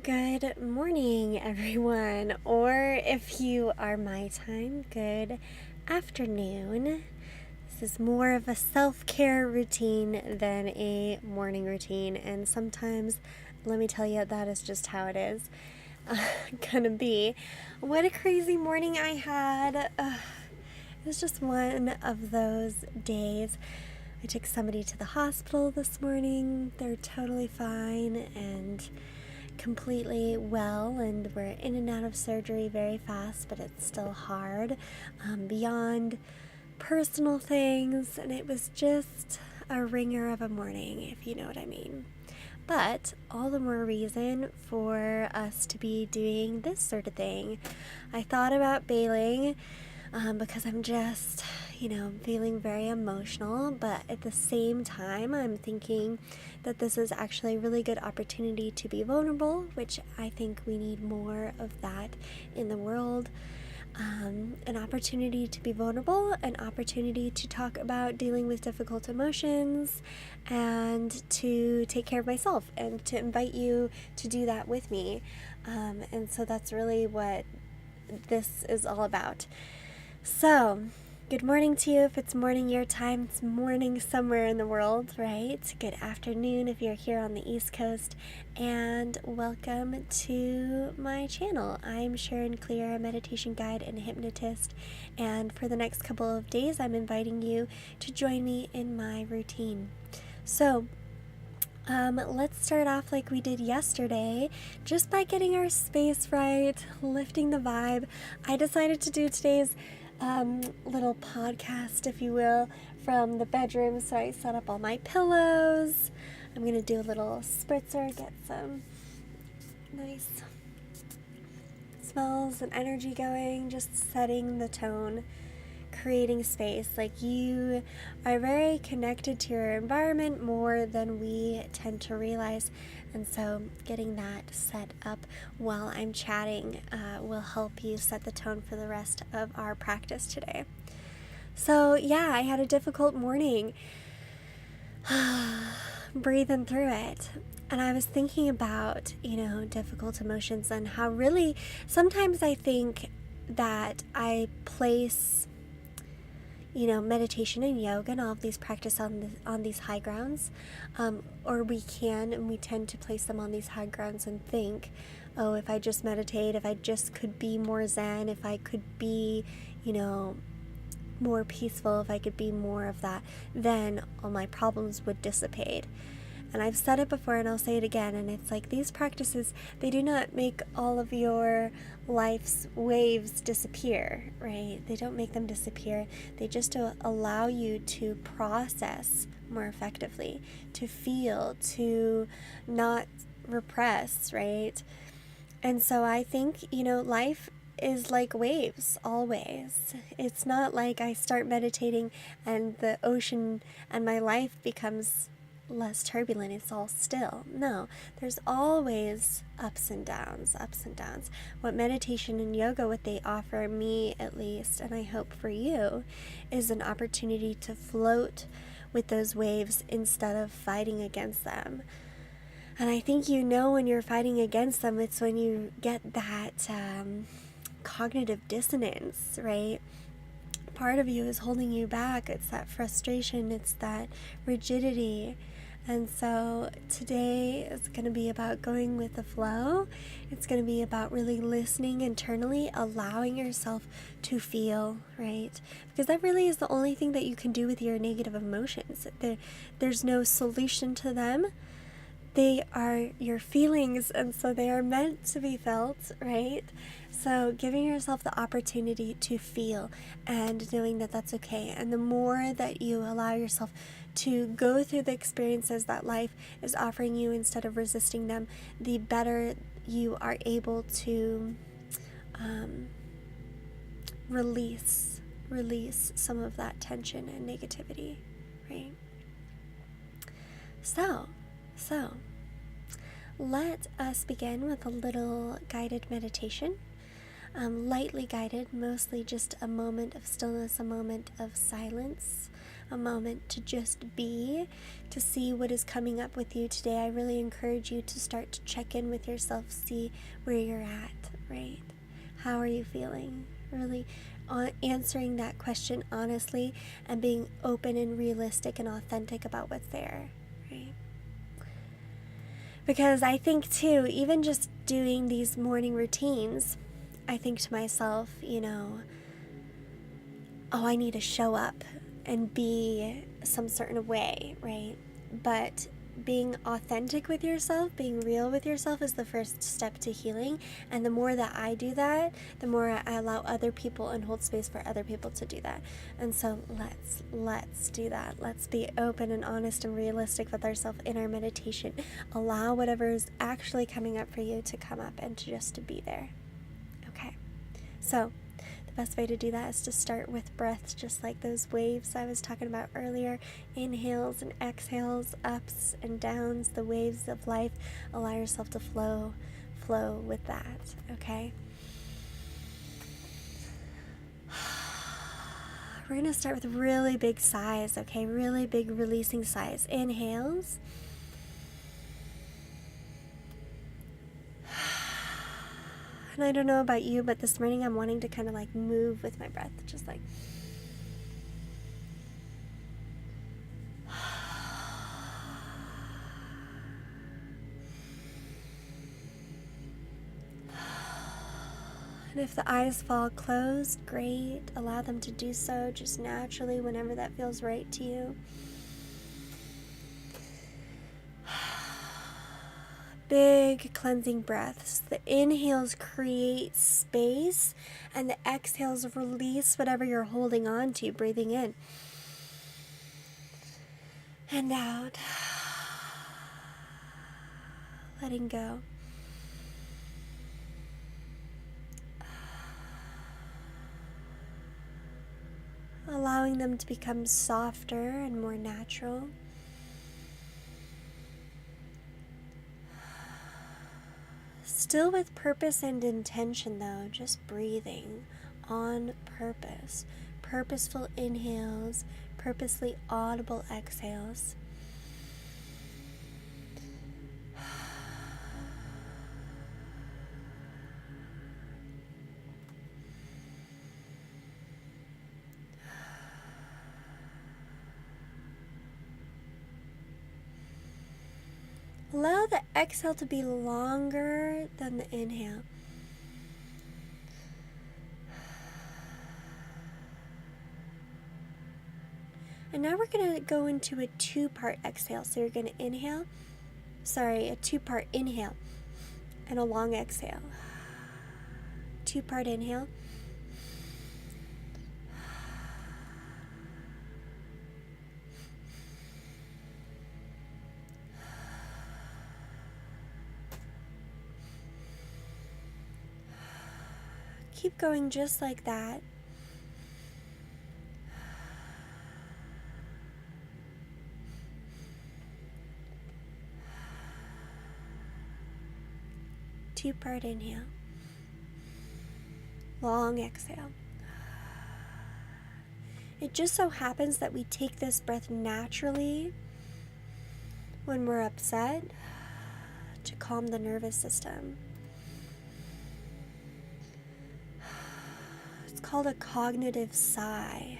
Good morning, everyone, or if you are my time, good afternoon. This is more of a self-care routine than a morning routine, and sometimes, let me tell you, that is just how it is gonna be. What a crazy morning I had. It was just one of those days. I took somebody to the hospital this morning. They're totally fine and completely well, and we're in and out of surgery very fast, but it's still hard beyond personal things, and it was just a ringer of a morning, if you know what I mean. But all the more reason for us to be doing this sort of thing. I thought about bailing because I'm just, feeling very emotional, but at the same time, I'm thinking that this is actually a really good opportunity to be vulnerable, which I think we need more of that in the world. An opportunity to be vulnerable, an opportunity to talk about dealing with difficult emotions, and to take care of myself, and to invite you to do that with me. And so that's really what this is all about. So, good morning to you if it's morning your time. It's morning somewhere in the world, right? Good afternoon if you're here on the East Coast, and welcome to my channel. I'm Sharon Clear, a meditation guide and a hypnotist, and for the next couple of days, I'm inviting you to join me in my routine. So, let's start off like we did yesterday, just by getting our space right, lifting the vibe. I decided to do today's little podcast, if you will, from the bedroom. So I set up all my pillows. I'm going to do a little spritzer, get some nice smells and energy going, just setting the tone, creating space. Like, you are very connected to your environment more than we tend to realize, and so getting that set up while I'm chatting will help you set the tone for the rest of our practice today. So yeah, I had a difficult morning breathing through it, and I was thinking about difficult emotions and how really sometimes I think that I place meditation and yoga and all of these practice on these high grounds, or we tend to place them on these high grounds and think, oh, if I just meditate, if I just could be more zen, if I could be, more peaceful, if I could be more of that, then all my problems would dissipate. And I've said it before and I'll say it again, and it's like, these practices, they do not make all of your life's waves disappear, right? They don't make them disappear. They just allow you to process more effectively, to feel, to not repress, right? And so I think, life is like waves always. It's not like I start meditating and the ocean and my life becomes less turbulent, it's all still. No, there's always ups and downs. What meditation and yoga, what they offer me at least, and I hope for you, is an opportunity to float with those waves instead of fighting against them. And I think when you're fighting against them, it's when you get that cognitive dissonance, right? Part of you is holding you back. It's that frustration, it's that rigidity. And so today is going to be about going with the flow. It's going to be about really listening internally, allowing yourself to feel, right? Because that really is the only thing that you can do with your negative emotions. There's no solution to them. They are your feelings, and so they are meant to be felt, right? So giving yourself the opportunity to feel and knowing that that's okay. And the more that you allow yourself to go through the experiences that life is offering you instead of resisting them, the better you are able to release some of that tension and negativity, right? So let us begin with a little guided meditation. lightly guided, mostly just a moment of stillness, a moment of silence, a moment to just be, to see what is coming up with you today. I really encourage you to start to check in with yourself, see where you're at, right? How are you feeling? Really answering that question honestly and being open and realistic and authentic about what's there, right? Because I think too, even just doing these morning routines, I think to myself, oh, I need to show up and be some certain way, right? But being authentic with yourself, being real with yourself is the first step to healing. And the more that I do that, the more I allow other people and hold space for other people to do that. And so let's do that. Let's be open and honest and realistic with ourselves in our meditation. Allow whatever is actually coming up for you to come up and to just to be there. Okay. So the best way to do that is to start with breaths, just like those waves I was talking about earlier. Inhales and exhales, ups and downs, the waves of life. Allow yourself to flow with that, okay? We're going to start with really big sighs, okay? Really big releasing sighs. Inhales. And I don't know about you, but this morning I'm wanting to kind of like move with my breath, just like. And if the eyes fall closed, great. Allow them to do so just naturally whenever that feels right to you. Big cleansing breaths. The inhales create space, and the exhales release whatever you're holding on to, breathing in and out. Letting go. Allowing them to become softer and more natural. Still with purpose and intention though, just breathing on purpose. Purposeful inhales, purposely audible exhales. Allow the exhale to be longer than the inhale. And now we're going to go into a two-part exhale. So you're going to a two-part inhale and a long exhale. Two-part inhale. Keep going just like that. Two-part inhale. Long exhale. It just so happens that we take this breath naturally when we're upset to calm the nervous system. It's called a cognitive sigh.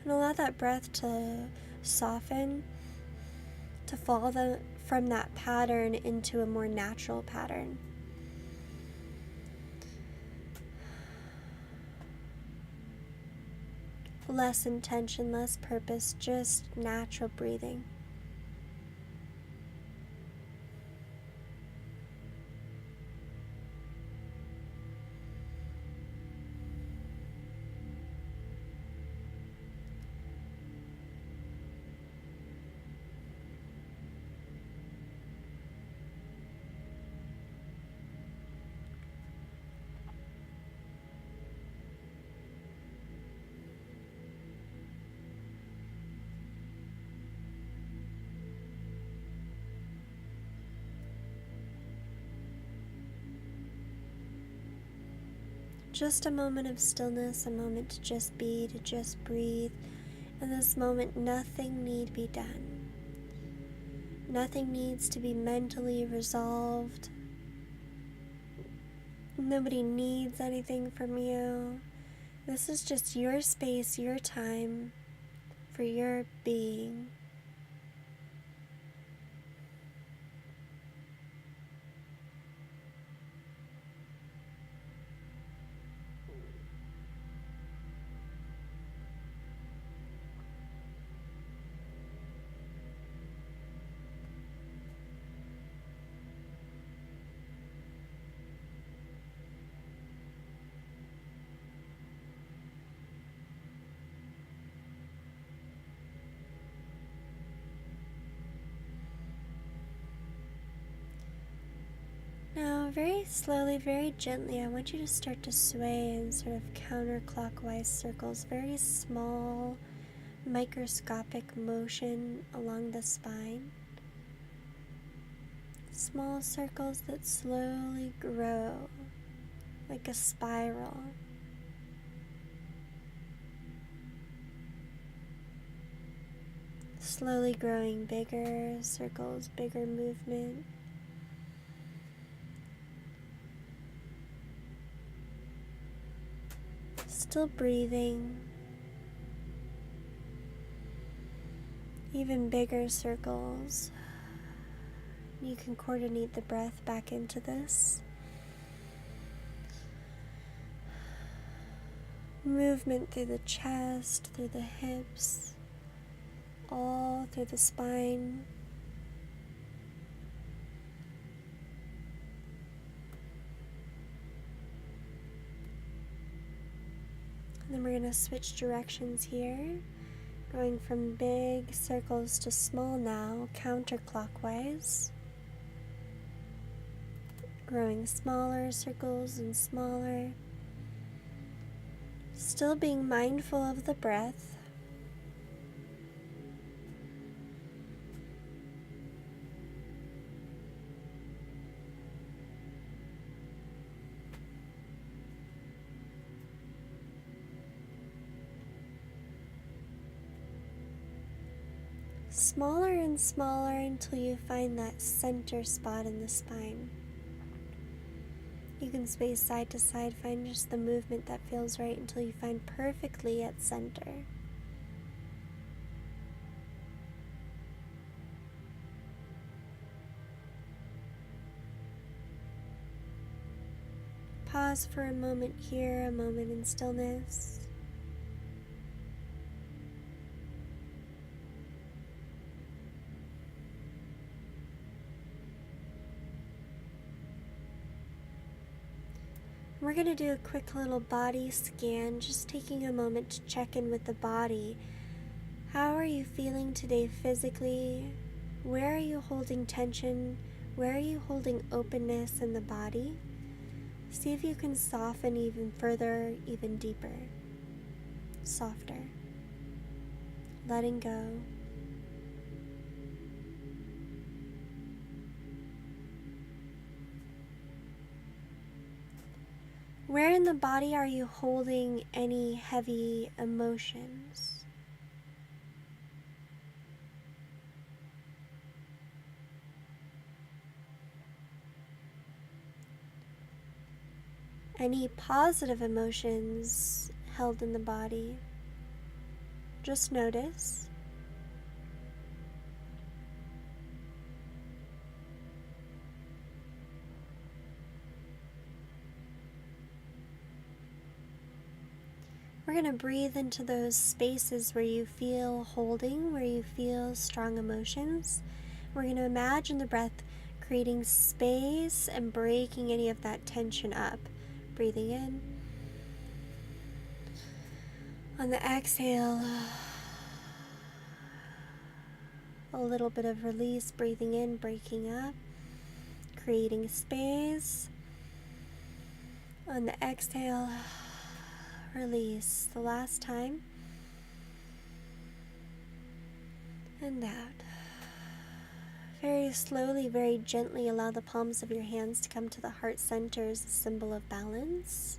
And allow that breath to soften, to fall from that pattern into a more natural pattern. Less intention, less purpose, just natural breathing. Just a moment of stillness, a moment to just be, to just breathe. In this moment, nothing need be done. Nothing needs to be mentally resolved. Nobody needs anything from you. This is just your space, your time for your being. Now, very slowly, very gently, I want you to start to sway in sort of counterclockwise circles, very small, microscopic motion along the spine. Small circles that slowly grow like a spiral. Slowly growing bigger circles, bigger movement. Still breathing. Even bigger circles. You can coordinate the breath back into this. Movement through the chest, through the hips, all through the spine. And then we're going to switch directions here, going from big circles to small now, counterclockwise. Growing smaller circles and smaller. Still being mindful of the breath. Smaller and smaller until you find that center spot in the spine. You can sway side to side, find just the movement that feels right until you find perfectly at center. Pause for a moment here, a moment in stillness. We're going to do a quick little body scan, just taking a moment to check in with the body. How are you feeling today physically? Where are you holding tension? Where are you holding openness in the body? See if you can soften even further, even deeper. Softer. Letting go. Where in the body are you holding any heavy emotions? Any positive emotions held in the body? Just notice. We're going to breathe into those spaces where you feel holding, where you feel strong emotions. We're going to imagine the breath creating space and breaking any of that tension up. Breathing in. On the exhale, a little bit of release, breathing in, breaking up, creating space. On the exhale, release. The last time. And out. Very slowly, very gently allow the palms of your hands to come to the heart center as a symbol of balance.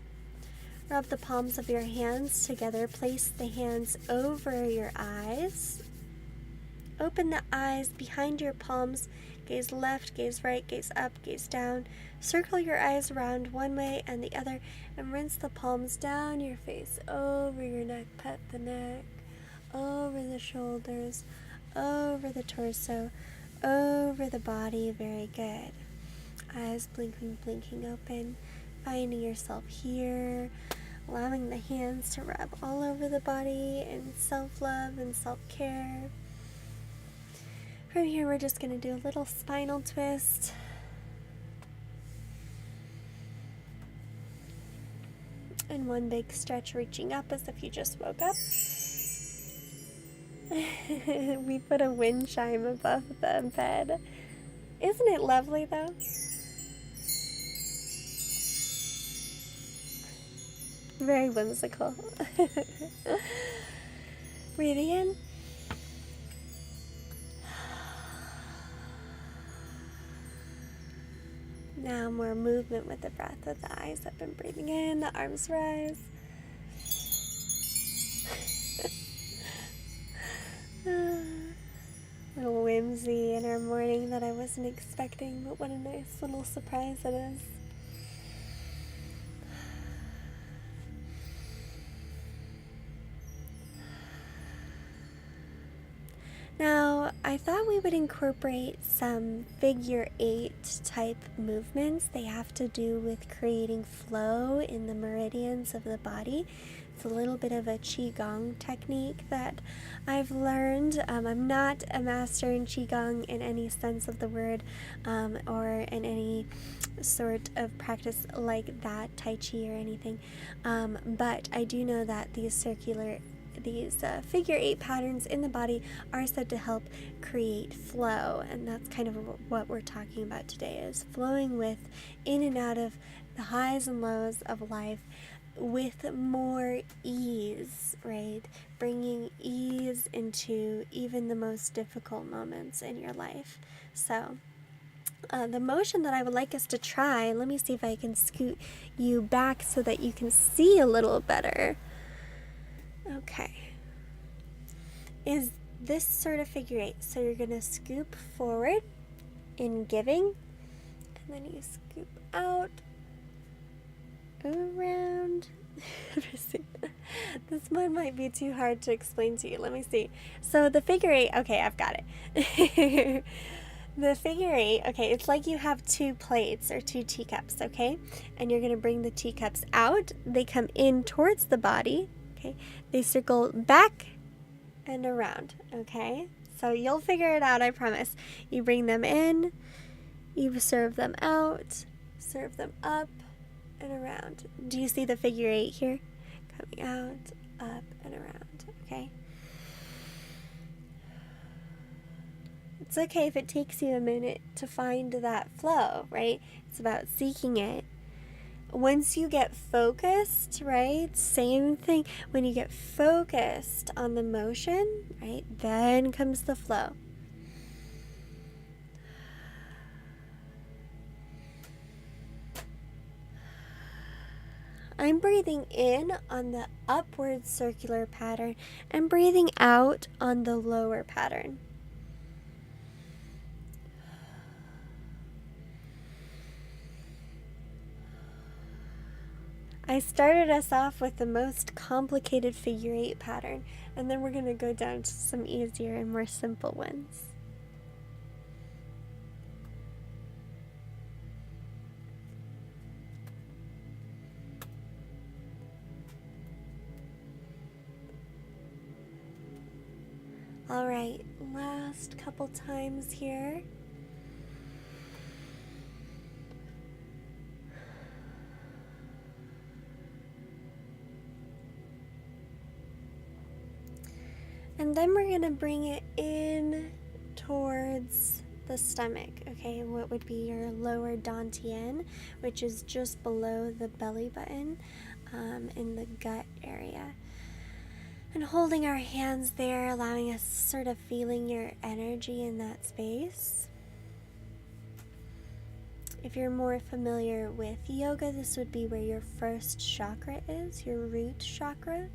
Rub the palms of your hands together. Place the hands over your eyes. Open the eyes behind your palms. Gaze left, gaze right, gaze up, gaze down. Circle your eyes around one way and the other, and rinse the palms down your face, over your neck. Pet the neck, over the shoulders, over the torso, over the body. Very good. Eyes blinking, blinking open. Finding yourself here. Allowing the hands to rub all over the body in self-love and self-care. From here, we're just going to do a little spinal twist. And one big stretch, reaching up as if you just woke up. We put a wind chime above the bed. Isn't it lovely, though? Very whimsical. Breathing in. Now more movement with the breath, with the eyes up and breathing in, the arms rise. Little whimsy in our morning that I wasn't expecting, but what a nice little surprise it is. Now, I thought we would incorporate some figure 8 type movements. They have to do with creating flow in the meridians of the body. It's a little bit of a Qigong technique that I've learned. I'm not a master in Qigong in any sense of the word, or in any sort of practice like that, Tai Chi or anything. But I do know that these figure 8 patterns in the body are said to help create flow, and that's kind of what we're talking about today, is flowing with in and out of the highs and lows of life with more ease, right? Bringing ease into even the most difficult moments in your life. So the motion that I would like us to try, let me see if I can scoot you back so that you can see a little better. Okay, is this sort of figure 8. So you're going to scoop forward in giving, and then you scoop out, around. Let me see. This one might be too hard to explain to you. Let me see. So the figure 8, okay, I've got it. The figure 8, okay, it's like you have 2 plates or 2 teacups, okay? And you're going to bring the teacups out. They come in towards the body. Okay, they circle back and around, okay? So you'll figure it out, I promise. You bring them in, you serve them out, serve them up and around. Do you see the figure 8 here? Coming out, up, and around, okay? It's okay if it takes you a minute to find that flow, right? It's about seeking it. Once you get focused, right, same thing, when you get focused on the motion, right, then comes the flow. I'm breathing in on the upward circular pattern and breathing out on the lower pattern. I started us off with the most complicated figure 8 pattern, and then we're going to go down to some easier and more simple ones. All right, last couple times here. And then we're going to bring it in towards the stomach, okay? What would be your lower dantian, which is just below the belly button, in the gut area. And holding our hands there, allowing us sort of feeling your energy in that space. If you're more familiar with yoga, this would be where your first chakra is, your root chakra.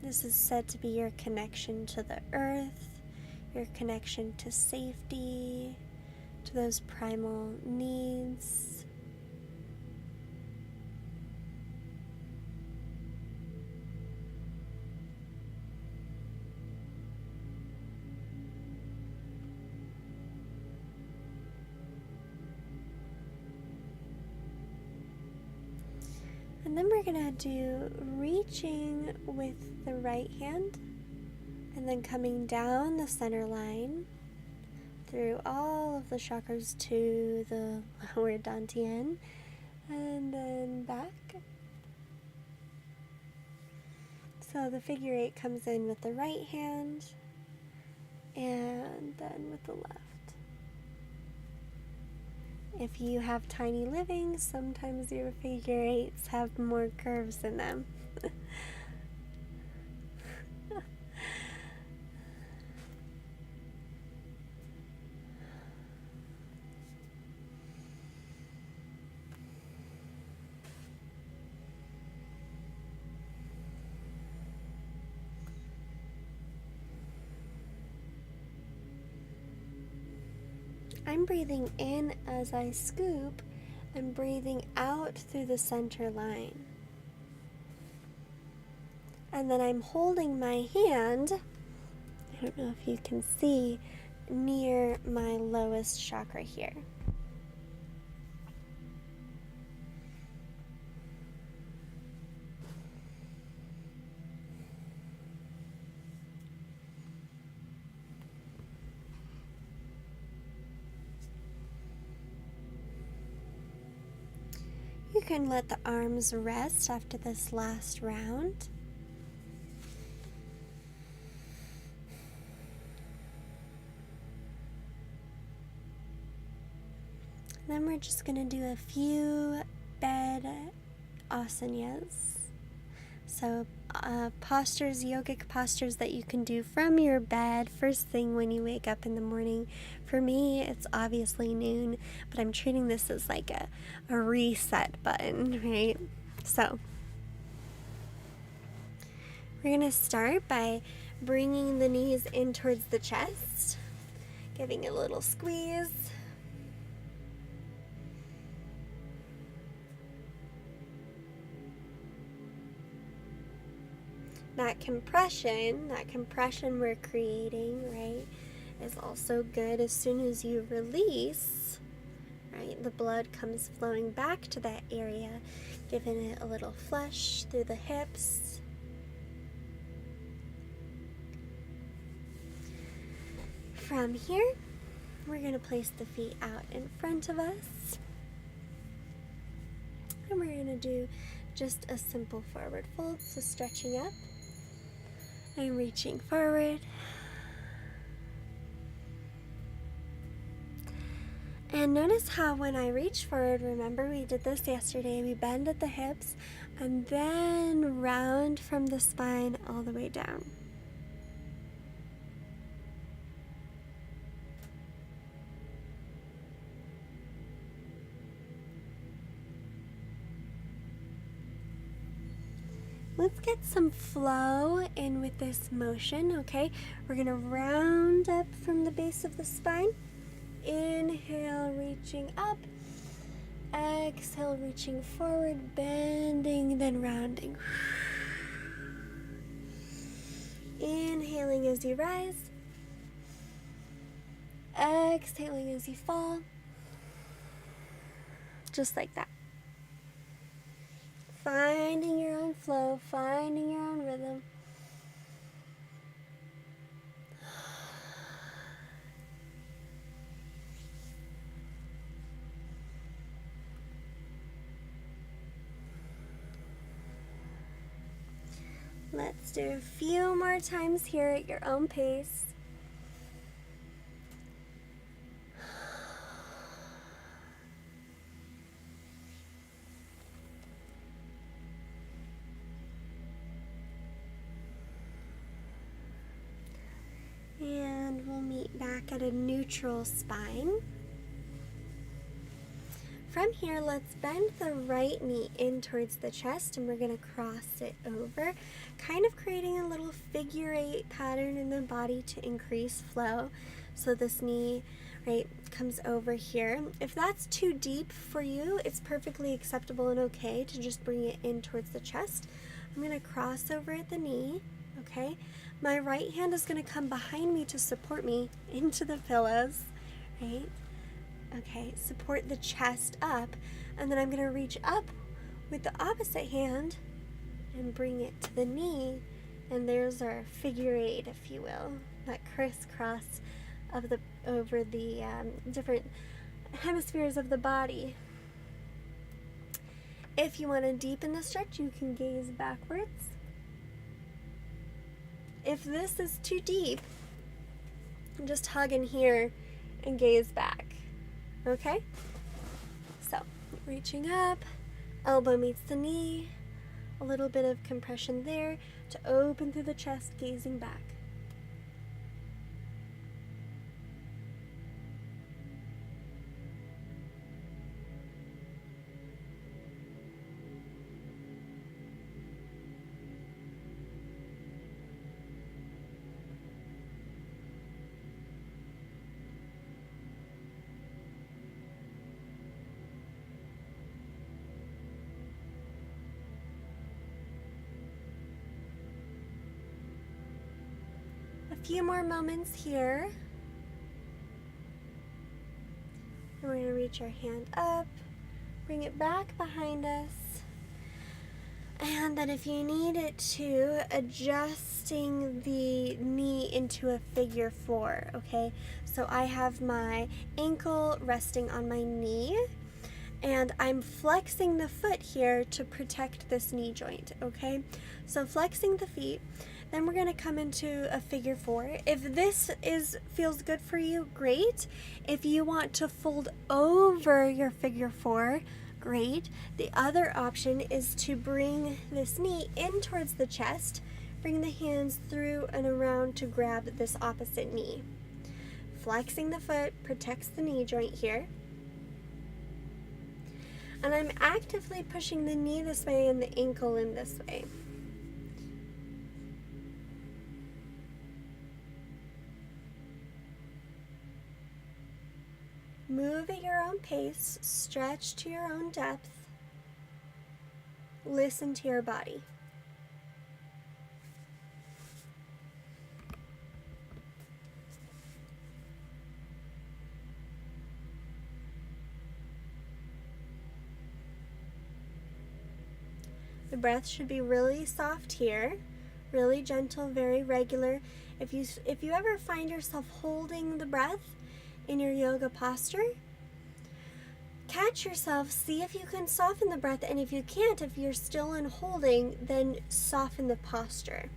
This is said to be your connection to the earth, your connection to safety, to those primal needs. And then we're going to do reaching with the right hand and then coming down the center line through all of the chakras to the lower dantian and then back. So the figure 8 comes in with the right hand and then with the left. If you have tiny living, sometimes your figure 8s have more curves in them. I'm breathing in as I scoop and breathing out through the center line. And then I'm holding my hand, I don't know if you can see, near my lowest chakra here. You can let the arms rest after this last round. Then we're just going to do a few bed asanas. So postures, yogic postures that you can do from your bed first thing when you wake up in the morning. For me, it's obviously noon, but I'm treating this as like a reset button, right? So we're going to start by bringing the knees in towards the chest, giving a little squeeze. That compression we're creating, right, is also good. As soon as you release, right, the blood comes flowing back to that area, giving it a little flush through the hips. From here, we're going to place the feet out in front of us. And we're going to do just a simple forward fold, so stretching up. I'm reaching forward. And notice how when I reach forward, remember we did this yesterday, we bend at the hips and then round from the spine all the way down. Let's get some flow in with this motion, okay? We're gonna round up from the base of the spine. Inhale, reaching up. Exhale, reaching forward, bending, then rounding. Inhaling as you rise. Exhaling as you fall. Just like that. Finding your own flow, finding your own rhythm. Let's do a few more times here at your own pace. And we'll meet back at a neutral spine. From here, let's bend the right knee in towards the chest, and we're going to cross it over, kind of creating a little figure 8 pattern in the body to increase flow. So this knee, right, comes over here. If that's too deep for you, it's perfectly acceptable and okay to just bring it in towards the chest. I'm going to cross over at the knee, okay? My right hand is going to come behind me to support me into the pillows, right? Okay, support the chest up, and then I'm going to reach up with the opposite hand and bring it to the knee, and there's our figure 8, if you will, that crisscross of the over the different hemispheres of the body. If you want to deepen the stretch, you can gaze backwards. If this is too deep, just hug in here and gaze back. Okay? So, reaching up, elbow meets the knee, a little bit of compression there to open through the chest, gazing back. Few more moments here. And we're going to reach our hand up, bring it back behind us, and then if you need it to, adjusting the knee into a figure 4, okay? So I have my ankle resting on my knee, and I'm flexing the foot here to protect this knee joint, okay? So flexing the feet. Then we're going to come into a figure 4. If this feels good for you, great. If you want to fold over your figure 4, great. The other option is to bring this knee in towards the chest, bring the hands through and around to grab this opposite knee. Flexing the foot protects the knee joint here. And I'm actively pushing the knee this way and the ankle in this way. Move at your own pace, stretch to your own depth, listen to your body. The breath should be really soft here, really gentle, very regular. If you ever find yourself holding the breath in your yoga posture, catch yourself, see if you can soften the breath, and if you can't, if you're still in holding, then soften the posture.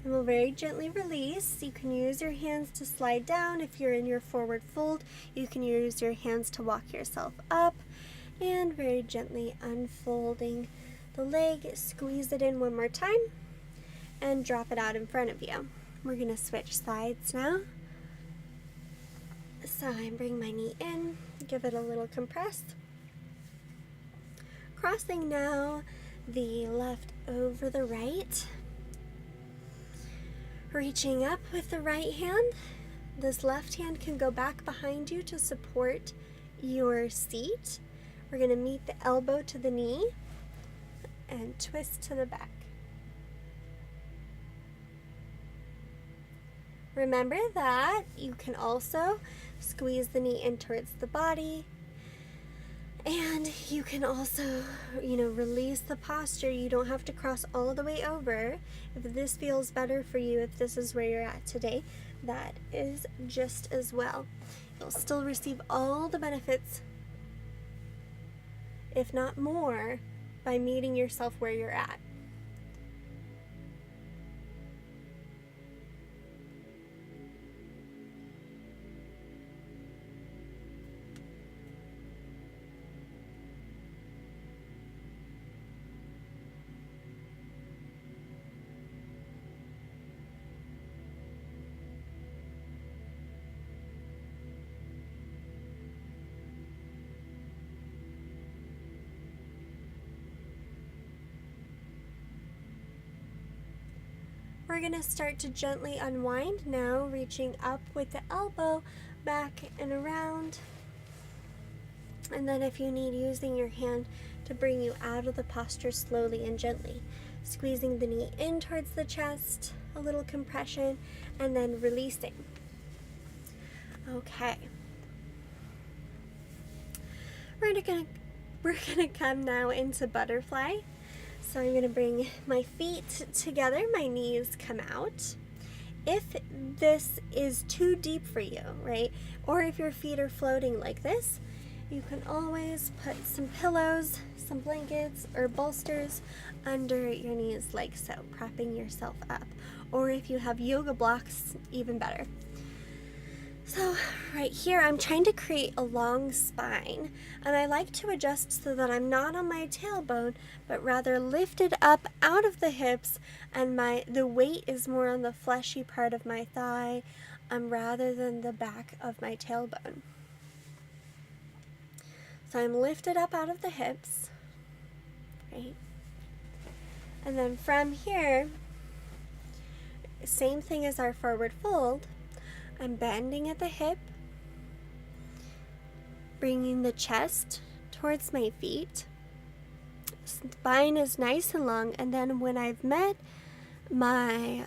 And we'll very gently release. You can use your hands to slide down. If you're in your forward fold, you can use your hands to walk yourself up, and very gently unfolding the leg, squeeze it in one more time, and drop it out in front of you. We're going to switch sides now. So I bring my knee in, give it a little compress. Crossing now the left over the right. Reaching up with the right hand. This left hand can go back behind you to support your seat. We're going to meet the elbow to the knee and twist to the back. Remember that you can also squeeze the knee in towards the body, and you can also, release the posture. You don't have to cross all the way over. If this feels better for you, if this is where you're at today, that is just as well. You'll still receive all the benefits, if not more, by meeting yourself where you're at. we're going to start to gently unwind now, reaching up with the elbow, back and around. And then if you need, using your hand to bring you out of the posture slowly and gently. Squeezing the knee in towards the chest, a little compression, and then releasing. Okay. We're gonna come now into butterfly. So I'm gonna bring my feet together, my knees come out. If this is too deep for you, right, or if your feet are floating like this, you can always put some pillows, some blankets, or bolsters under your knees like so, propping yourself up. Or if you have yoga blocks, even better. So right here, I'm trying to create a long spine, and I like to adjust so that I'm not on my tailbone, but rather lifted up out of the hips, and the weight is more on the fleshy part of my thigh, rather than the back of my tailbone. So I'm lifted up out of the hips, right? And then from here, same thing as our forward fold, I'm bending at the hip, bringing the chest towards my feet. Spine is nice and long, and then when I've met my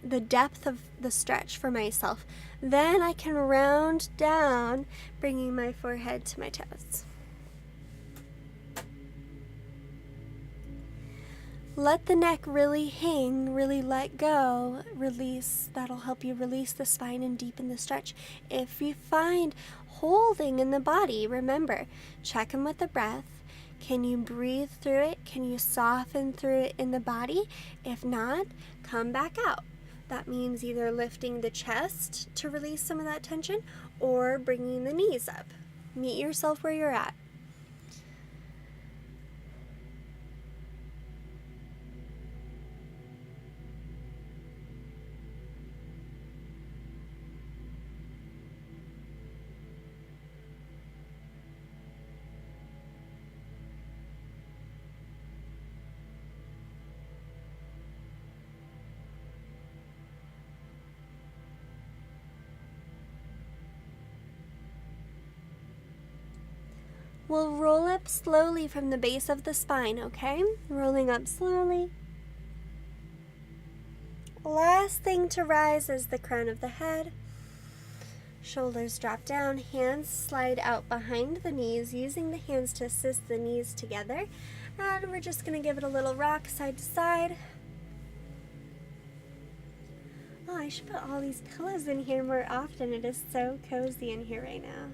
the depth of the stretch for myself, then I can round down, bringing my forehead to my toes. Let the neck really hang, really let go, release. That'll help you release the spine and deepen the stretch. If you find holding in the body, remember, check in with the breath. Can you breathe through it? Can you soften through it in the body? If not, come back out. That means either lifting the chest to release some of that tension or bringing the knees up. Meet yourself where you're at. We'll roll up slowly from the base of the spine, okay? Rolling up slowly. Last thing to rise is the crown of the head. Shoulders drop down, hands slide out behind the knees, using the hands to assist the knees together. And we're just going to give it a little rock side to side. Oh, I should put all these pillows in here more often. It is so cozy in here right now.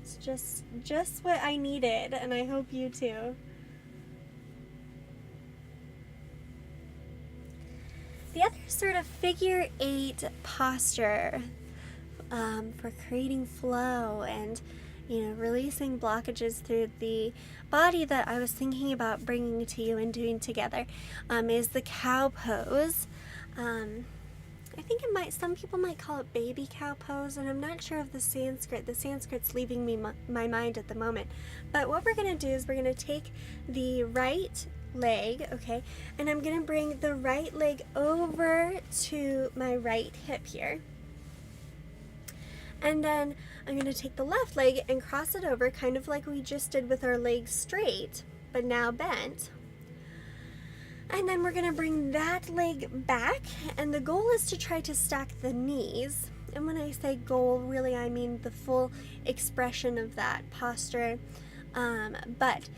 It's just what I needed, and I hope you too. The other sort of figure 8 posture for creating flow and, releasing blockages through the body that I was thinking about bringing to you and doing together is the cow pose. I think some people might call it baby cow pose, and I'm not sure of the Sanskrit. The Sanskrit's leaving me my mind at the moment. But what we're going to do is we're going to take the right leg, okay, and I'm going to bring the right leg over to my right hip here. And then I'm going to take the left leg and cross it over, kind of like we just did with our legs straight, but now bent. And then we're going to bring that leg back, and the goal is to try to stack the knees. And when I say goal, really I mean the full expression of that posture. But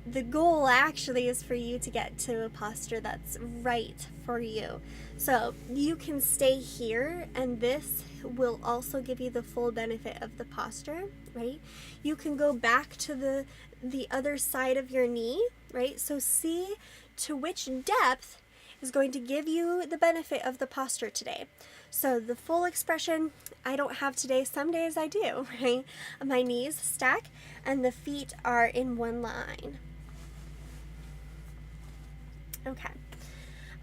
the goal actually is for you to get to a posture that's right for you. So you can stay here, and this will also give you the full benefit of the posture, right? You can go back to the other side of your knee, right? So see to which depth is going to give you the benefit of the posture today. So the full expression I don't have today. Some days I do, right? My knees stack and the feet are in one line. Okay.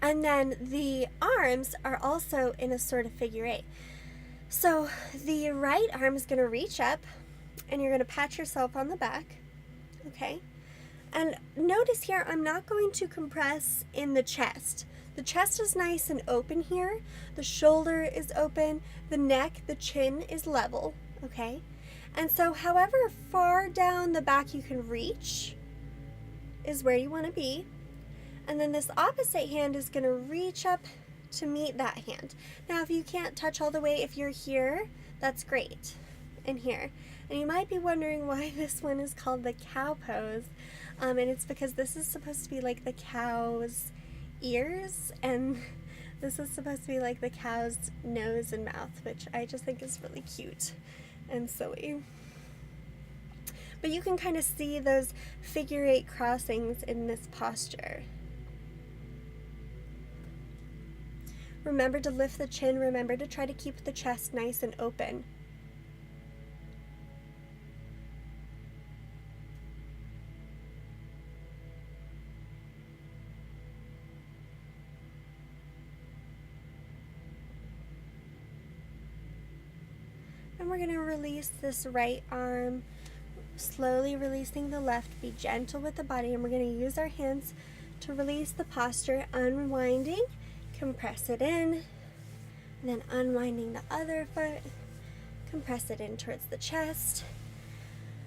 And then the arms are also in a sort of figure 8. So the right arm is going to reach up, and you're going to pat yourself on the back, okay? And notice here, I'm not going to compress in the chest. The chest is nice and open here. The shoulder is open. The neck, the chin is level, okay? And so however far down the back you can reach is where you want to be. And then this opposite hand is going to reach up to meet that hand. Now, if you can't touch all the way, if you're here, that's great. In here. And you might be wondering why this one is called the cow pose. And it's because this is supposed to be like the cow's ears, and this is supposed to be like the cow's nose and mouth, which I just think is really cute and silly. But you can kind of see those figure 8 crossings in this posture. Remember to lift the chin. Remember to try to keep the chest nice and open. And we're going to release this right arm, slowly releasing the left. Be gentle with the body, and we're going to use our hands to release the posture, unwinding, compress it in, and then unwinding the other foot, compress it in towards the chest,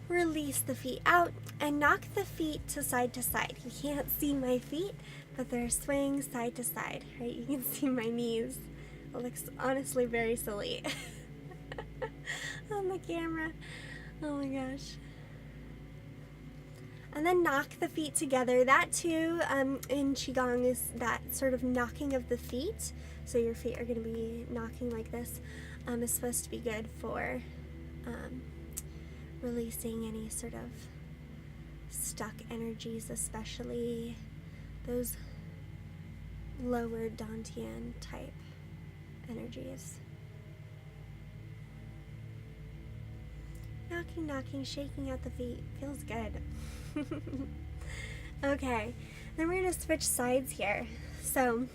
release the feet out, and knock the feet to side. You can't see my feet, but they're swaying side to side, right? You can see my knees. It looks honestly very silly. On the camera. Oh my gosh. And then knock the feet together. That too, in Qigong, is that sort of knocking of the feet. So your feet are going to be knocking like this. Is supposed to be good for releasing any sort of stuck energies, especially those lower Dantian type energies. Knocking, knocking, shaking out the feet. Feels good. Okay, then we're going to switch sides here. So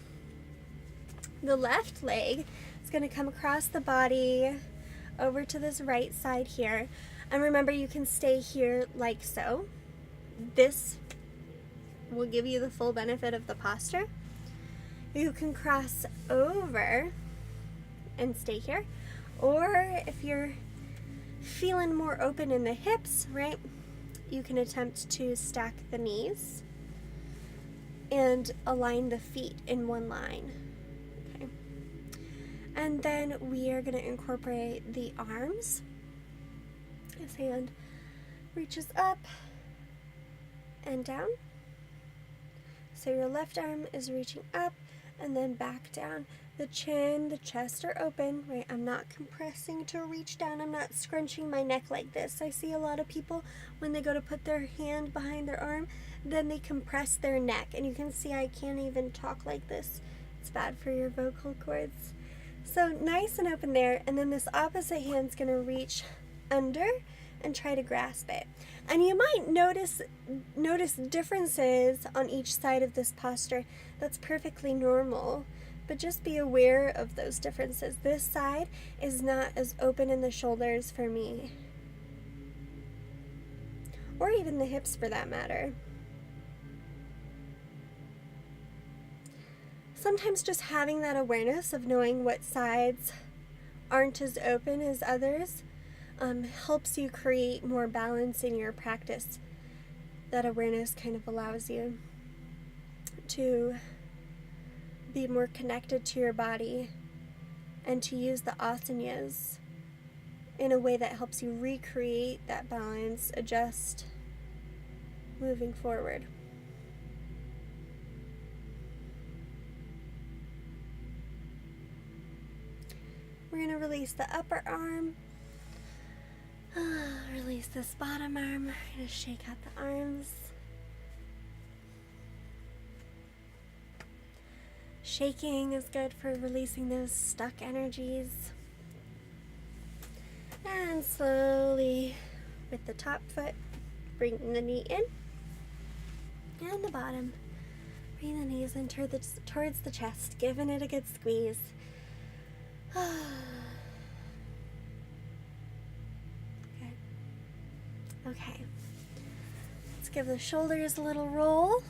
the left leg is going to come across the body over to this right side here. And remember, you can stay here like so. This will give you the full benefit of the posture. You can cross over and stay here. Or if you're feeling more open in the hips, right, you can attempt to stack the knees and align the feet in one line. Okay. And then we are going to incorporate the arms. This hand reaches up and down. So your left arm is reaching up and then back down. The chin, the chest are open, right? I'm not compressing to reach down. I'm not scrunching my neck like this. I see a lot of people when they go to put their hand behind their arm, then they compress their neck. And you can see I can't even talk like this. It's bad for your vocal cords. So nice and open there. And then this opposite hand's gonna reach under and try to grasp it. And you might notice differences on each side of this posture. That's perfectly normal. But just be aware of those differences. This side is not as open in the shoulders for me. Or even the hips for that matter. Sometimes just having that awareness of knowing what sides aren't as open as others helps you create more balance in your practice. That awareness kind of allows you to be more connected to your body and to use the asanas in a way that helps you recreate that balance, adjust, moving forward. We're going to release the upper arm, release this bottom arm. We're going to shake out the arms. Shaking is good for releasing those stuck energies. And slowly, with the top foot, bring the knee in. And the bottom. Bring the knees in towards the chest, giving it a good squeeze. Okay. Let's Let's give the shoulders a little roll.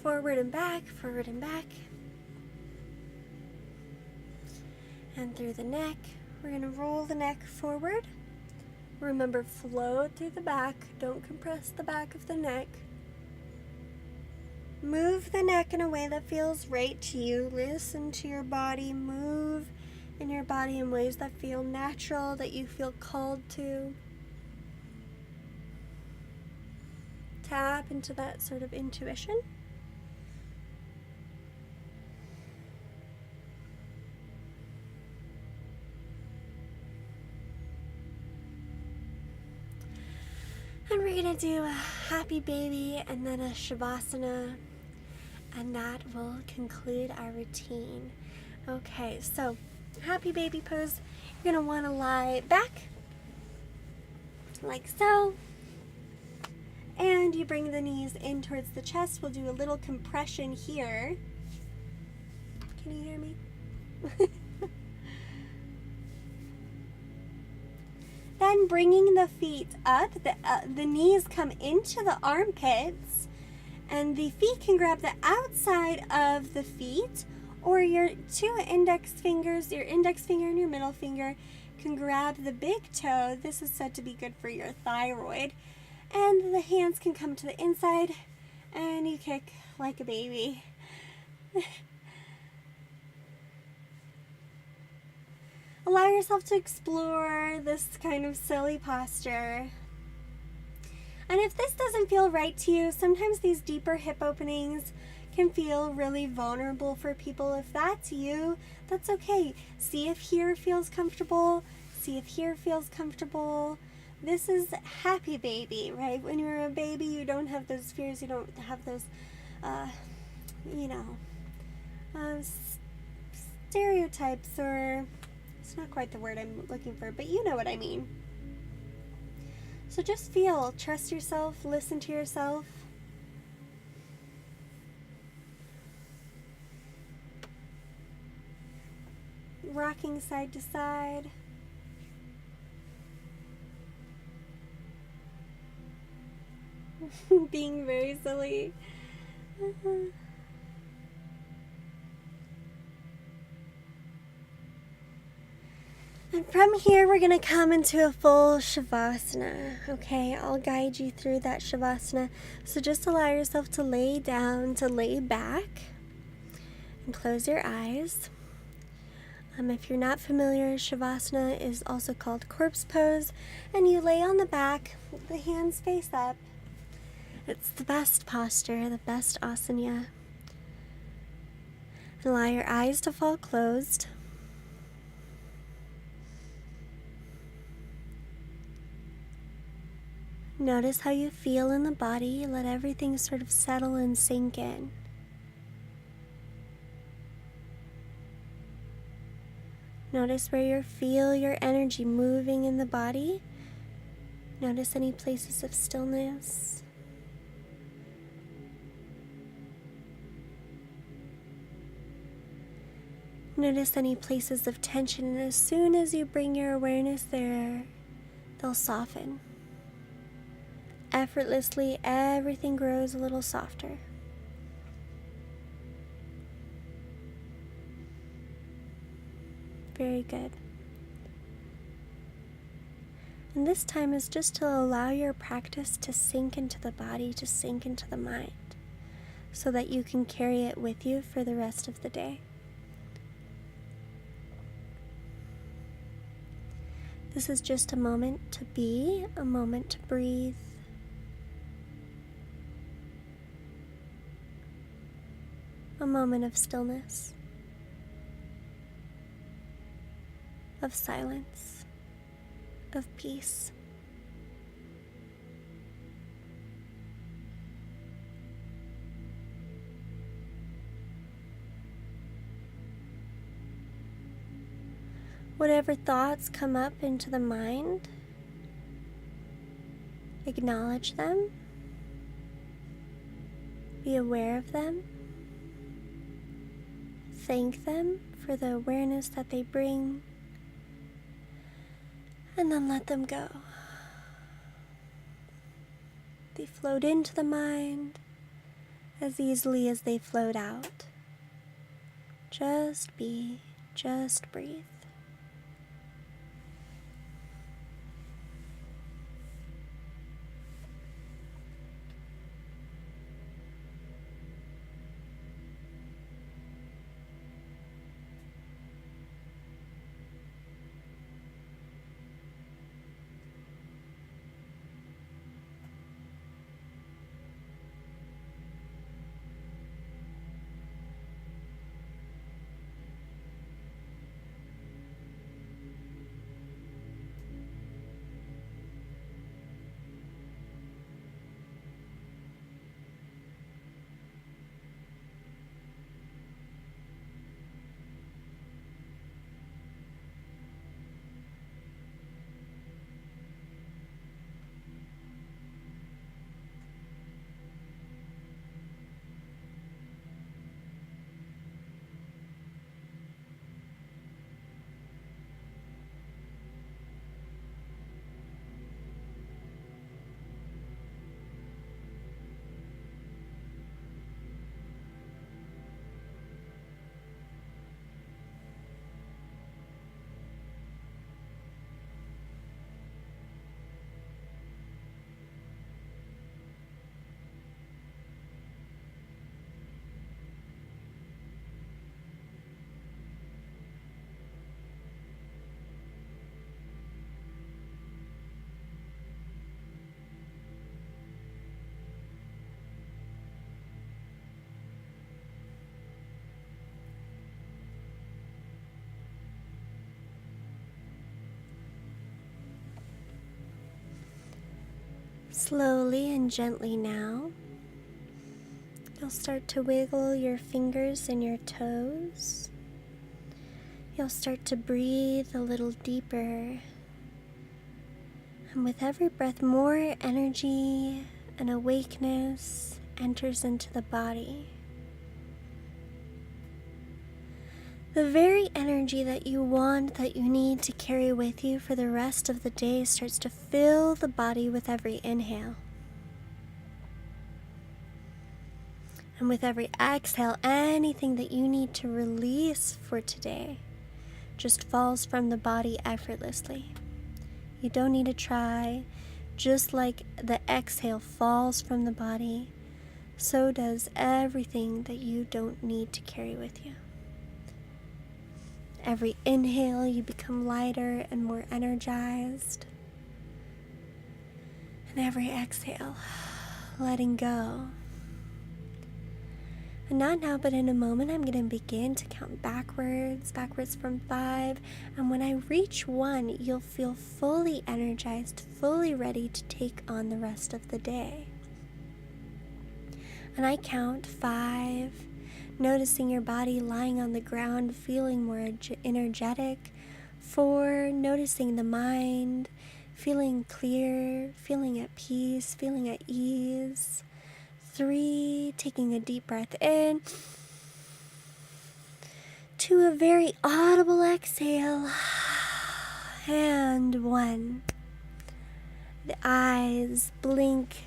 Forward and back, forward and back. And through the neck, we're going to roll the neck forward. Remember, flow through the back. Don't compress the back of the neck. Move the neck in a way that feels right to you. Listen to your body. Move in your body in ways that feel natural, that you feel called to. Tap into that sort of intuition. And we're going to do a happy baby and then a Shavasana, and that will conclude our routine. Okay, so happy baby pose. You're going to want to lie back like so, and you bring the knees in towards the chest. We'll do a little compression here. Can you hear me? Then bringing the feet up, the knees come into the armpits, and the feet can grab the outside of the feet, or your two index fingers, your index finger and your middle finger, can grab the big toe. This is said to be good for your thyroid. And the hands can come to the inside, and you kick like a baby. Allow yourself to explore this kind of silly posture. And if this doesn't feel right to you, sometimes these deeper hip openings can feel really vulnerable for people. If that's you, that's okay. See if here feels comfortable. See if here feels comfortable. This is happy baby, right? When you're a baby, you don't have those fears. You don't have those, stereotypes, or it's not quite the word I'm looking for, but you know what I mean. So just feel, trust yourself, listen to yourself. Rocking side to side. Being very silly. And from here, we're going to come into a full Shavasana. Okay, I'll guide you through that Shavasana. So just allow yourself to lay down, to lay back, and close your eyes. If you're not familiar, Shavasana is also called corpse pose, and you lay on the back, the hands face up. It's the best posture, the best asana. And allow your eyes to fall closed. Notice how you feel in the body. Let everything sort of settle and sink in. Notice where you feel your energy moving in the body. Notice any places of stillness. Notice any places of tension, and as soon as you bring your awareness there, they'll soften. Effortlessly, everything grows a little softer. Very good. And this time is just to allow your practice to sink into the body, to sink into the mind, so that you can carry it with you for the rest of the day. This is just a moment to be, a moment to breathe. A moment of stillness, of silence, of peace. Whatever thoughts come up into the mind, acknowledge them, be aware of them, thank them for the awareness that they bring, and then let them go. They float into the mind as easily as they float out. Just be, just breathe. Slowly and gently now, you'll start to wiggle your fingers and your toes. You'll start to breathe a little deeper. And with every breath, more energy and awakeness enters into the body. The very energy that you want, that you need to carry with you for the rest of the day starts to fill the body with every inhale. And with every exhale, anything that you need to release for today just falls from the body effortlessly. You don't need to try. Just like the exhale falls from the body, so does everything that you don't need to carry with you. Every inhale, you become lighter and more energized. And every exhale, letting go. And not now, but in a moment, I'm going to begin to count backwards from 5. And when I reach 1, you'll feel fully energized, fully ready to take on the rest of the day. And I count 5, noticing your body lying on the ground, feeling more energetic. 4, noticing the mind, feeling clear, feeling at peace, feeling at ease. 3, taking a deep breath in. 2, a very audible exhale. And 1. The eyes blink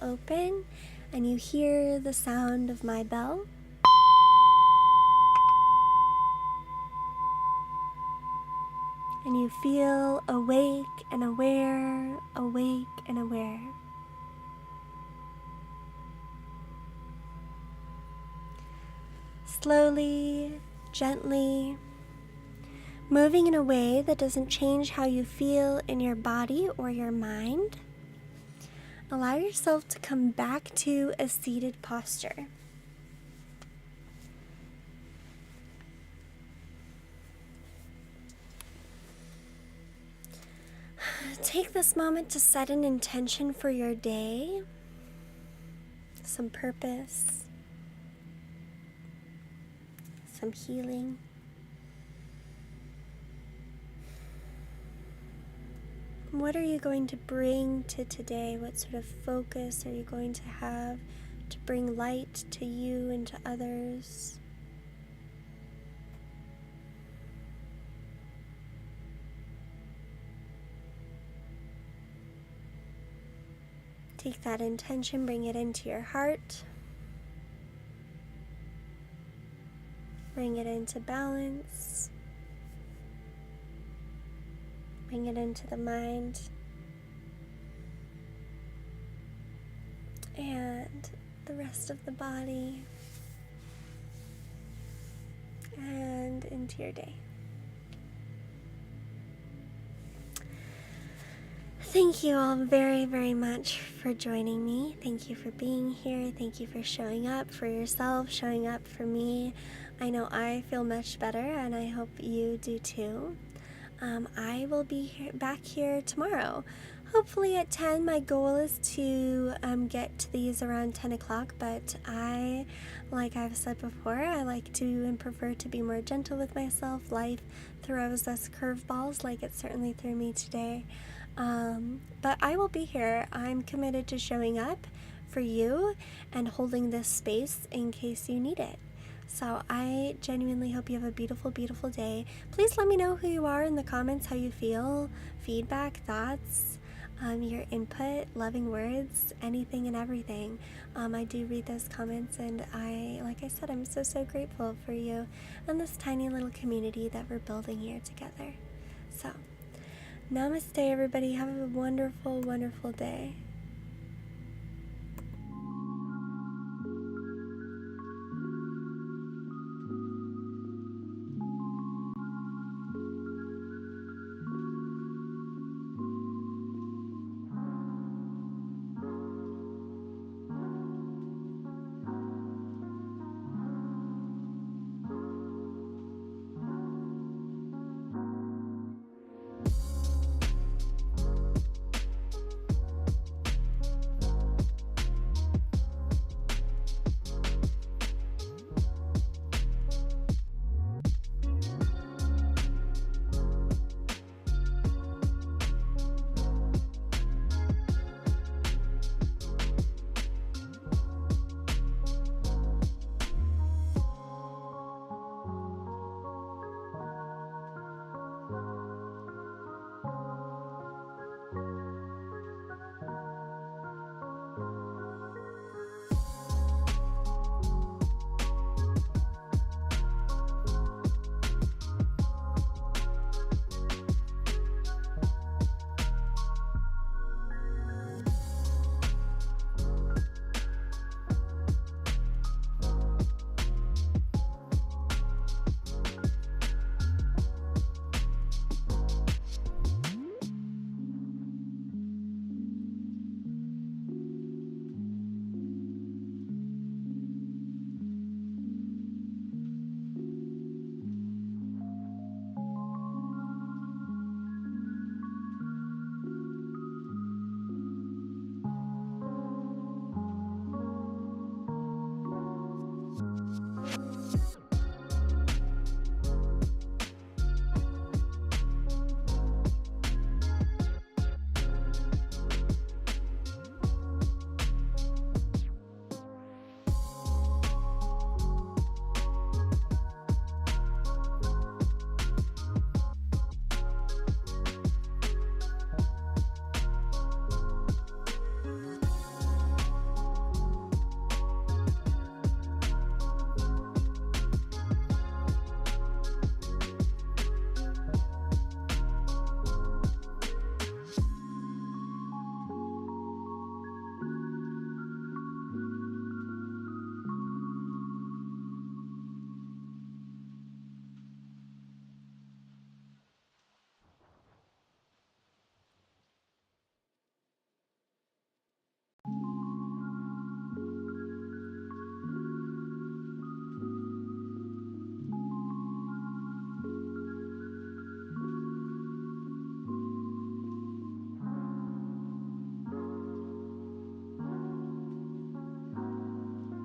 open, and you hear the sound of my bell. And you feel awake and aware, awake and aware. Slowly, gently, moving in a way that doesn't change how you feel in your body or your mind. Allow yourself to come back to a seated posture. Take this moment to set an intention for your day, some purpose, some healing. What are you going to bring to today? What sort of focus are you going to have to bring light to you and to others? Take that intention, bring it into your heart. Bring it into balance. Bring it into the mind. And the rest of the body. And into your day. Thank you all very, very much for joining me. Thank you for being here. Thank you for showing up for yourself, showing up for me. I know I feel much better, and I hope you do too. I will be back here tomorrow, hopefully at 10. My goal is to get to these around 10 o'clock, but like I've said before, I like to and prefer to be more gentle with myself. Life throws us curveballs like it certainly threw me today. But I will be here. I'm committed to showing up for you and holding this space in case you need it. So I genuinely hope you have a beautiful, beautiful day. Please let me know who you are in the comments, how you feel, feedback, thoughts, your input, loving words, anything and everything. I do read those comments, and like I said, I'm so, so grateful for you and this tiny little community that we're building here together. So, namaste, everybody. Have a wonderful, wonderful day.